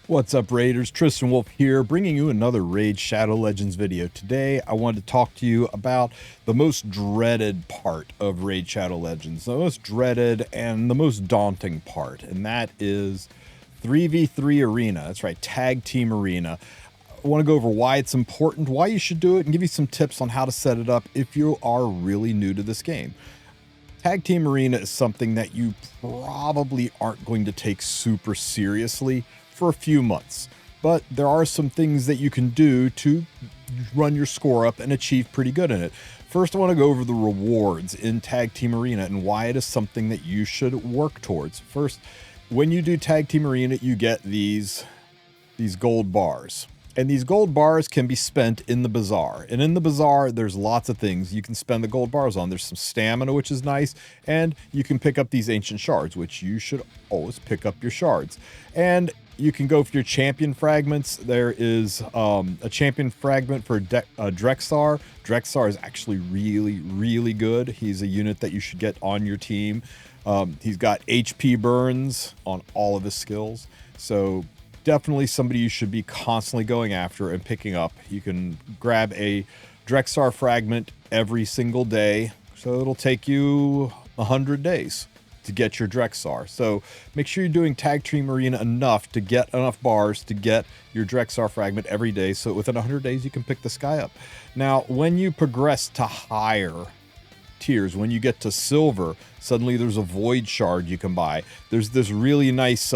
What's up, Raiders? TristenWulf here, bringing you another Raid Shadow Legends video. Today, I wanted to talk to you about the most dreaded part of Raid Shadow Legends, the most dreaded and the most daunting part, and that is 3v3 Arena. That's right, Tag Team Arena. I want to go over why it's important, why you should do it, and give you some tips on how to set it up if you are really new to this game. Tag Team Arena is something that you probably aren't going to take super seriously for a few months, but there are some things that you can do to run your score up and achieve pretty good in it. First, I want to go over the rewards in Tag Team Arena and why it is something that you should work towards. First, when you do Tag Team Arena, you get these gold bars. And these gold bars can be spent in the bazaar. And in the bazaar, there's lots of things you can spend the gold bars on. There's some stamina, which is nice. And you can pick up these ancient shards, which you should always pick up your shards. And you can go for your champion fragments. There is a champion fragment for Drexar. Drexar is actually really good. He's a unit that you should get on your team. He's got HP burns on all of his skills. So definitely somebody you should be constantly going after and picking up. You can grab a Drexar fragment every single day, so it'll take you 100 days to get your Drexar. So make sure you're doing Tag Team Arena enough to get enough bars to get your Drexar fragment every day, so within 100 days you can pick this guy up. Now, when you progress to higher tiers, when you get to silver, suddenly there's a void shard you can buy. There's this really nice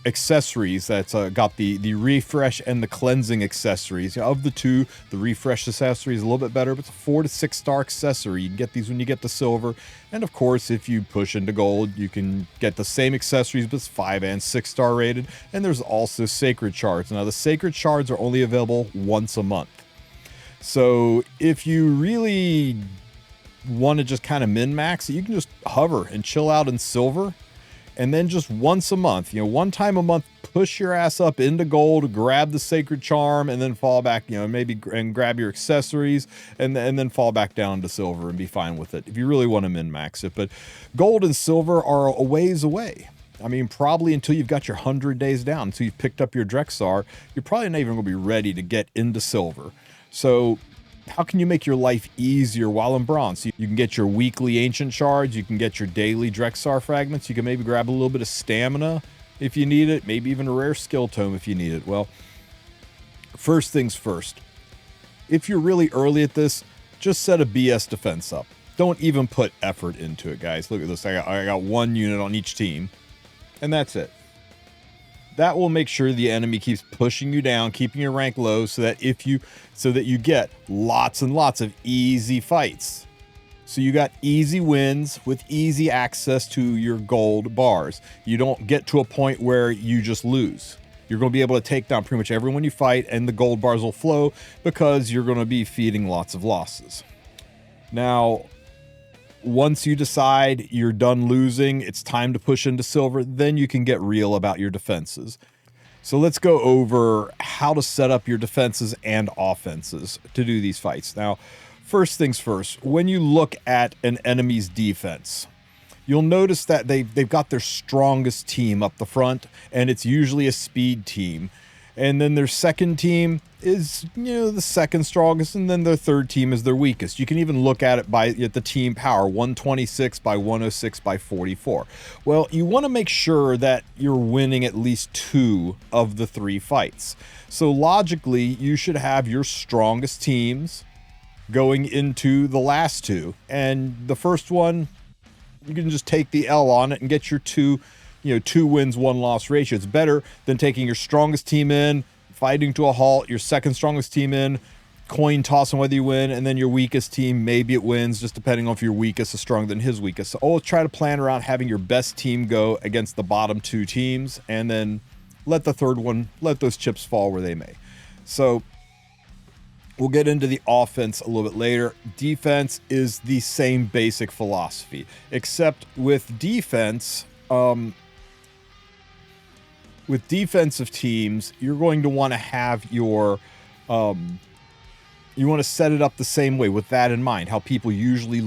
accessories that's got the refresh and the cleansing accessories. Of the two, the refresh accessory is a little bit better, but it's a 4 to 6 star accessory. You can get these when you get to silver, and of course if you push into gold you can get the same accessories, but it's 5 and 6 star rated. And there's also sacred shards. Now the sacred shards are only available once a month, so if you really want to just kind of min-max it, you can just hover and chill out in silver. And then just once a month, one time a month, push your ass up into gold, grab the sacred charm, and then fall back, maybe and grab your accessories, and then fall back down to silver and be fine with it if you really want to min-max it. But gold and silver are a ways away. I mean, probably until you've got your 100 days down, until you've picked up your Drexar, you're probably not even going to be ready to get into silver. So how can you make your life easier while in bronze? You can get your weekly ancient shards, you can get your daily Drexar fragments, you can maybe grab a little bit of stamina if you need it, maybe even a rare skill tome if you need it. Well, first things first, if you're really early at this, just set a BS defense up. Don't even put effort into it, guys. Look at this, I got one unit on each team, and that's it. That will make sure the enemy keeps pushing you down, keeping your rank low, so that you get lots and lots of easy fights. So you got easy wins with easy access to your gold bars. You don't get to a point where you just lose. You're going to be able to take down pretty much everyone you fight, and the gold bars will flow because you're going to be feeding lots of losses. Now, once you decide you're done losing, it's time to push into silver, then you can get real about your defenses. So let's go over how to set up your defenses and offenses to do these fights. Now, first things first, when you look at an enemy's defense, you'll notice that they've got their strongest team up the front, and it's usually a speed team. And then their second team is, the second strongest, and then their third team is their weakest. You can even look at it at the team power, 126 by 106 by 44. Well, you want to make sure that you're winning at least 2 of the 3 fights. So logically, you should have your strongest teams going into the last 2. And the first one, you can just take the L on it and get your 2 wins, 1 loss ratio. It's better than taking your strongest team in, fighting to a halt, your second strongest team in, coin tossing whether you win, and then your weakest team, maybe it wins, just depending on if your weakest is stronger than his weakest. So always try to plan around having your best team go against the bottom 2 teams, and then let the third one, let those chips fall where they may. So we'll get into the offense a little bit later. Defense is the same basic philosophy, except with defense, with defensive teams, you're going to want to have your, you want to set it up the same way with that in mind, how people usually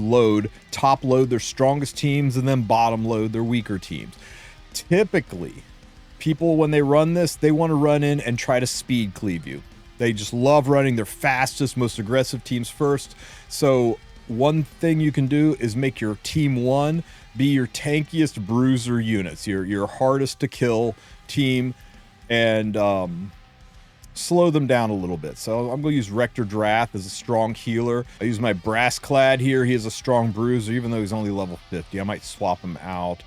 top load their strongest teams and then bottom load their weaker teams. Typically, People, when they run this, they want to run in and try to speed cleave you. They just love running their fastest, most aggressive teams first. So one thing you can do is make your team 1 be your tankiest bruiser units, your hardest to kill team, and slow them down a little bit. So I'm going to use Rector Drath as a strong healer. I use my Brass Clad here. He is a strong bruiser, even though he's only level 50. I might swap him out.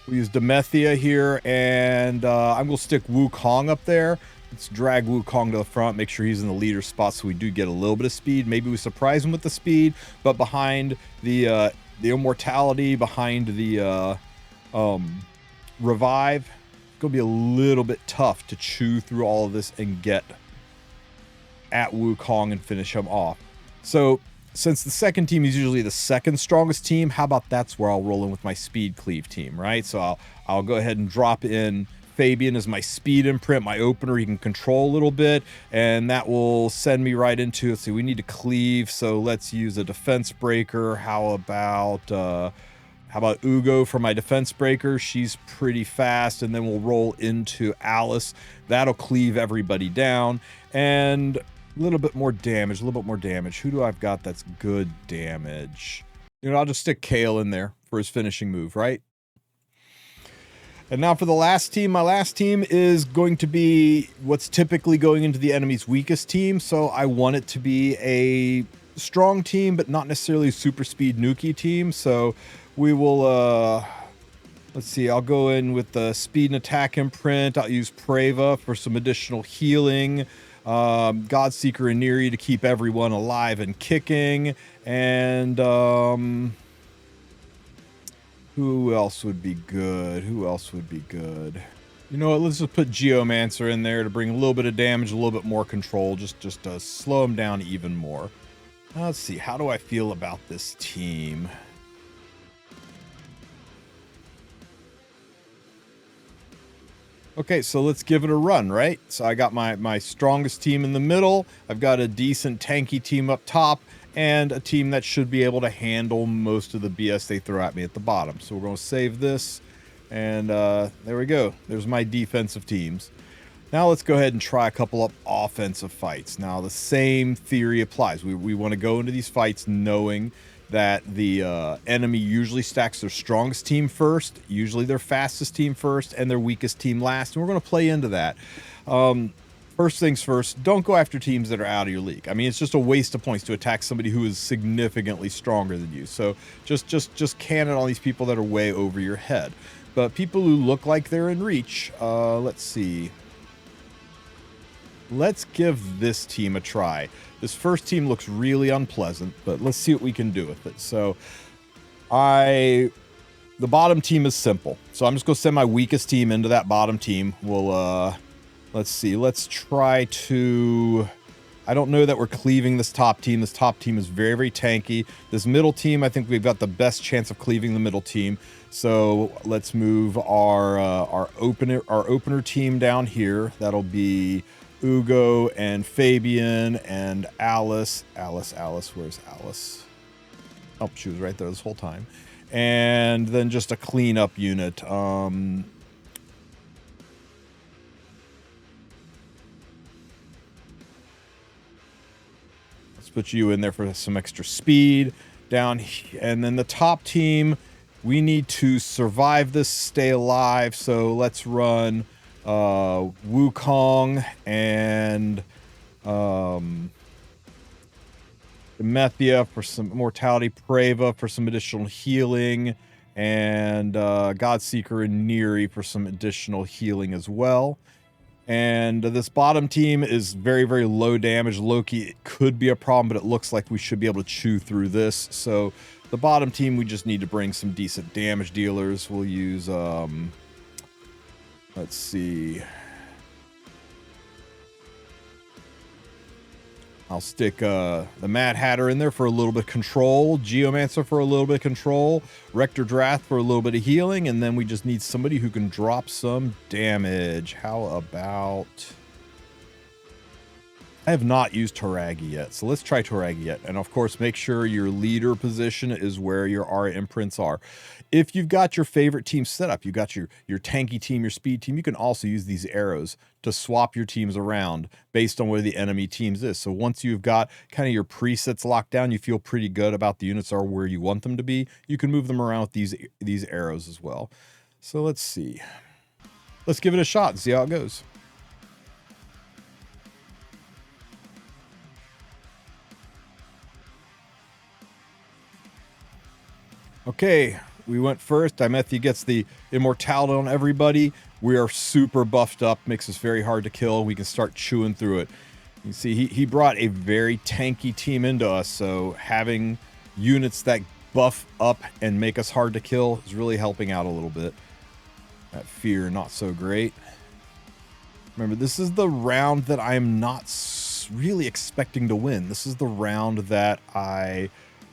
We use Demethia here, and I'm going to stick Wukong up there. Let's drag Wukong to the front, make sure he's in the leader spot so we do get a little bit of speed. Maybe we surprise him with the speed, but behind the immortality, behind the revive, it's going to be a little bit tough to chew through all of this and get at Wukong and finish him off. So since the second team is usually the second strongest team, how about that's where I'll roll in with my speed cleave team, right? So I'll go ahead and drop in Fabian as my speed imprint, my opener. He can control a little bit, and that will send me right into, let's see, we need to cleave, so let's use a defense breaker. How about Ugo for my defense breaker? She's pretty fast, and then we'll roll into Alice. That'll cleave everybody down, and a little bit more damage, Who do I've got that's good damage? You know, I'll just stick Kale in there for his finishing move, right? And now for the last team, my last team is going to be what's typically going into the enemy's weakest team. So I want it to be a strong team, but not necessarily a super speed nuki team. So we will, let's see, I'll go in with the speed and attack imprint. I'll use Preva for some additional healing. Godseeker and Neri to keep everyone alive and kicking. And, who else would be good? You know what? Let's just put Geomancer in there to bring a little bit of damage, a little bit more control, just to slow him down even more. Let's see. How do I feel about this team? Okay, so let's give it a run, right? So I got my strongest team in the middle. I've got a decent tanky team up top, and a team that should be able to handle most of the BS they throw at me at the bottom. So we're going to save this, and there we go. There's my defensive teams. Now let's go ahead and try a couple of offensive fights. Now the same theory applies. We want to go into these fights knowing that the enemy usually stacks their strongest team first, usually their fastest team first, and their weakest team last. And we're going to play into that. First things first, don't go after teams that are out of your league. I mean, it's just a waste of points to attack somebody who is significantly stronger than you. So just can it on these people that are way over your head. But people who look like they're in reach, let's see. Let's give this team a try. This first team looks really unpleasant, but let's see what we can do with it. So the bottom team is simple. So I'm just going to send my weakest team into that bottom team. We'll, let's see. Let's try to... I don't know that we're cleaving this top team. This top team is very, very tanky. This middle team, I think we've got the best chance of cleaving the middle team. So let's move our opener team down here. That'll be Ugo and Fabian and Alice. Alice, where's Alice? Oh, she was right there this whole time. And then just a cleanup unit. Let's put you in there for some extra speed down here. And then the top team, we need to survive this, stay alive. So let's run Wukong and Demethia for some immortality, Preva for some additional healing, and Godseeker and Neri for some additional healing as well. And this bottom team is very, very low damage. Loki, it could be a problem, but it looks like we should be able to chew through this. So the bottom team, we just need to bring some decent damage dealers. We'll use, let's see. I'll stick the Mad Hatter in there for a little bit of control, Geomancer for a little bit of control, Rector Drath for a little bit of healing, and then we just need somebody who can drop some damage. How about I have not used Toragi yet, so let's try Toragi yet. And of course, make sure your leader position is where your aura imprints are. If you've got your favorite team set up, you've got your tanky team, your speed team, you can also use these arrows to swap your teams around based on where the enemy teams is. So once you've got kind of your presets locked down, you feel pretty good about the units are where you want them to be, you can move them around with these arrows as well. So let's see. Let's give it a shot and see how it goes. Okay, we went first. Dimethy gets the immortality on everybody. We are super buffed up, makes us very hard to kill. We can start chewing through it. You see, he brought a very tanky team into us, so having units that buff up and make us hard to kill is really helping out a little bit. That fear, not so great. Remember, this is the round that I'm not really expecting to win. This is the round that I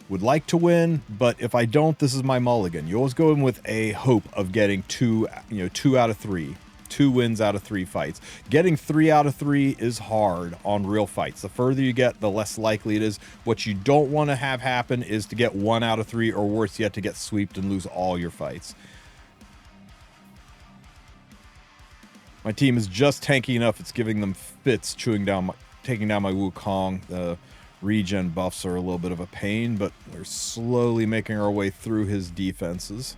would like to win, but if I don't, this is my mulligan. You always go in with a hope of getting two out of 3. 2 wins out of 3 fights. Getting 3 out of 3 is hard on real fights. The further you get, the less likely it is. What you don't want to have happen is to get 1 out of 3, or worse yet, to get sweeped and lose all your fights. My team is just tanky enough, it's giving them fits, taking down my Wukong. The regen buffs are a little bit of a pain, but we're slowly making our way through his defenses.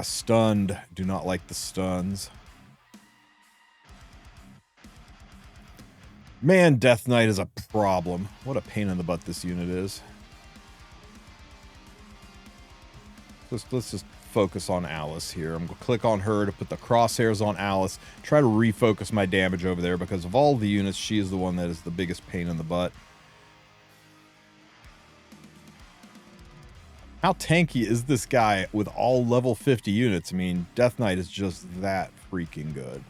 Stunned. Do not like the stuns. Man, Death Knight is a problem. What a pain in the butt this unit is. Let's just focus on Alice here. I'm going to click on her to put the crosshairs on Alice. Try to refocus my damage over there, because of all the units, she is the one that is the biggest pain in the butt. How tanky is this guy with all level 50 units? I mean, Death Knight is just that freaking good.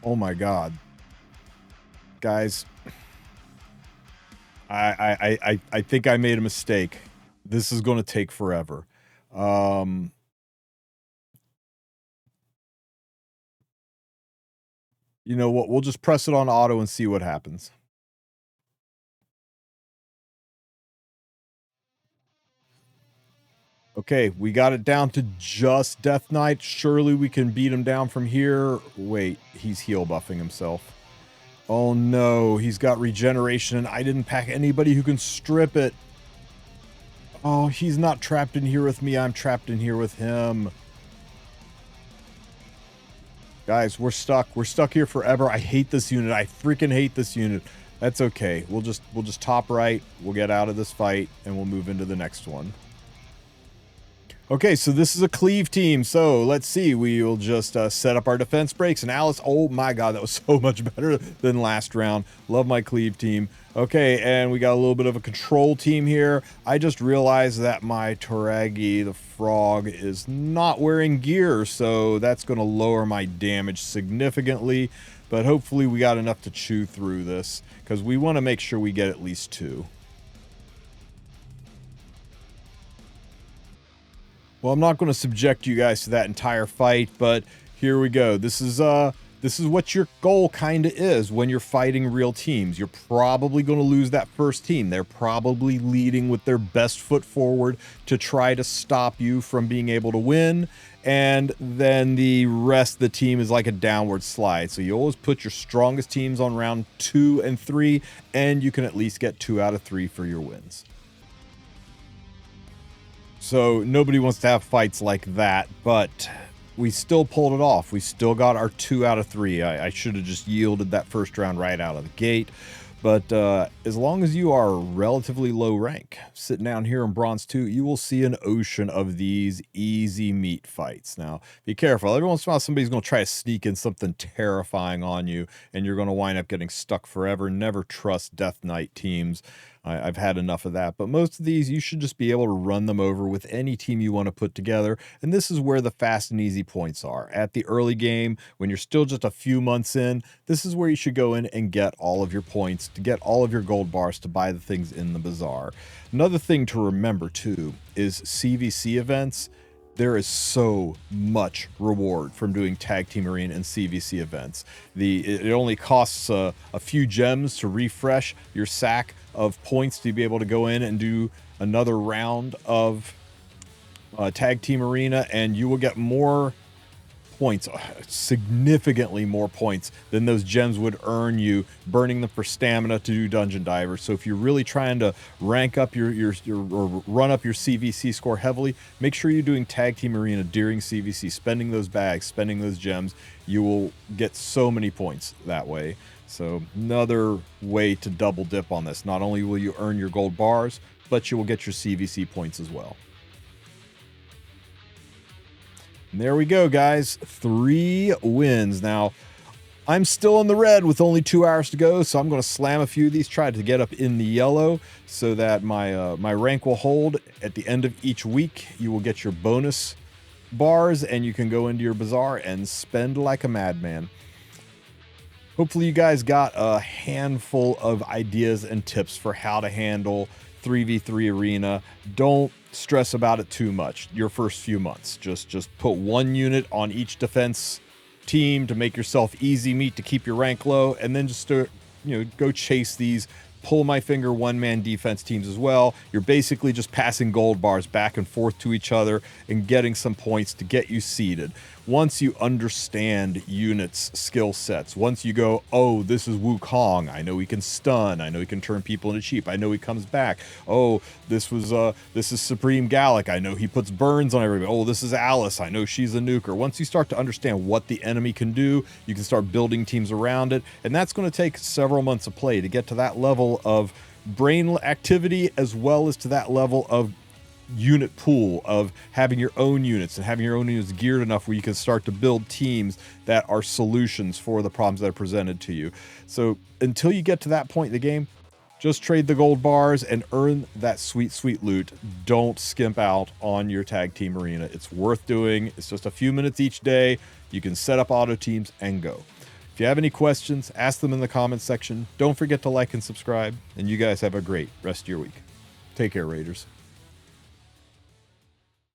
Oh my god. Guys, I think I made a mistake. This is going to take forever. You know what? We'll just press it on auto and see what happens. Okay, we got it down to just Death Knight. Surely we can beat him down from here. Wait, he's heal buffing himself. Oh no, he's got regeneration and I didn't pack anybody who can strip it. Oh, he's not trapped in here with me. I'm trapped in here with him. Guys, we're stuck. We're stuck here forever. I hate this unit. I freaking hate this unit. That's okay. We'll just top right. We'll get out of this fight and we'll move into the next one. Okay, so this is a cleave team. So let's see. We will just set up our defense breaks. And Alice, oh my god, that was so much better than last round. Love my cleave team. Okay, and we got a little bit of a control team here. I just realized that my Toragi, the frog, is not wearing gear. So that's going to lower my damage significantly. But hopefully we got enough to chew through this, because we want to make sure we get at least 2. Well, I'm not going to subject you guys to that entire fight, but here we go. This is what your goal kind of is when you're fighting real teams. You're probably going to lose that first team. They're probably leading with their best foot forward to try to stop you from being able to win, and then the rest of the team is like a downward slide. So you always put your strongest teams on round 2 and 3, and you can at least get 2 out of 3 for your wins. So nobody wants to have fights like that, but we still pulled it off. We still got our 2 out of 3. I should have just yielded that first round right out of the gate. But as long as you are relatively low rank, sitting down here in Bronze 2, you will see an ocean of these easy meat fights. Now, be careful. Every once in a while, somebody's going to try to sneak in something terrifying on you, and you're going to wind up getting stuck forever. Never trust Death Knight teams. I've had enough of that. But most of these, you should just be able to run them over with any team you want to put together. And this is where the fast and easy points are. At the early game, when you're still just a few months in, this is where you should go in and get all of your points, to get all of your gold bars to buy the things in the bazaar. Another thing to remember too is CVC events. There is so much reward from doing Tag Team Arena and CVC events. It only costs a few gems to refresh your sack of points to be able to go in and do another round of Tag Team Arena, and you will get more points, significantly more points than those gems would earn you burning them for stamina to do Dungeon Divers. So if you're really trying to rank up your or run up your CVC score heavily, make sure you're doing Tag Team Arena during CVC, spending those bags, spending those gems. You will get so many points that way. So another way to double dip on this. Not only will you earn your gold bars, but you will get your CVC points as well. And there we go, guys. 3 wins. Now, I'm still in the red with only 2 hours to go, so I'm going to slam a few of these, try to get up in the yellow so that my rank will hold. At the end of each week, you will get your bonus bars, and you can go into your bazaar and spend like a madman. Hopefully, you guys got a handful of ideas and tips for how to handle 3v3 arena. Don't stress about it too much your first few months. Just put 1 unit on each defense team to make yourself easy meat to keep your rank low, and then just start, go chase these pull my finger one-man defense teams as well. You're basically just passing gold bars back and forth to each other and getting some points to get you seeded. Once you understand units' skill sets, once you go, oh, this is Wukong, I know he can stun, I know he can turn people into sheep, I know he comes back. Oh, this is Supreme Galek, I know he puts burns on everybody. Oh, this is Alice, I know she's a nuker. Once you start to understand what the enemy can do, you can start building teams around it, and that's going to take several months of play to get to that level of brain activity as well as to that level of unit pool of having your own units and having your own units geared enough where you can start to build teams that are solutions for the problems that are presented to you. So until you get to that point in the game, just trade the gold bars and earn that sweet, sweet loot. Don't skimp out on your tag team arena. It's worth doing. It's just a few minutes each day. You can set up auto teams and go. If you have any questions, ask them in the comments section. Don't forget to like and subscribe, and you guys have a great rest of your week. Take care, Raiders.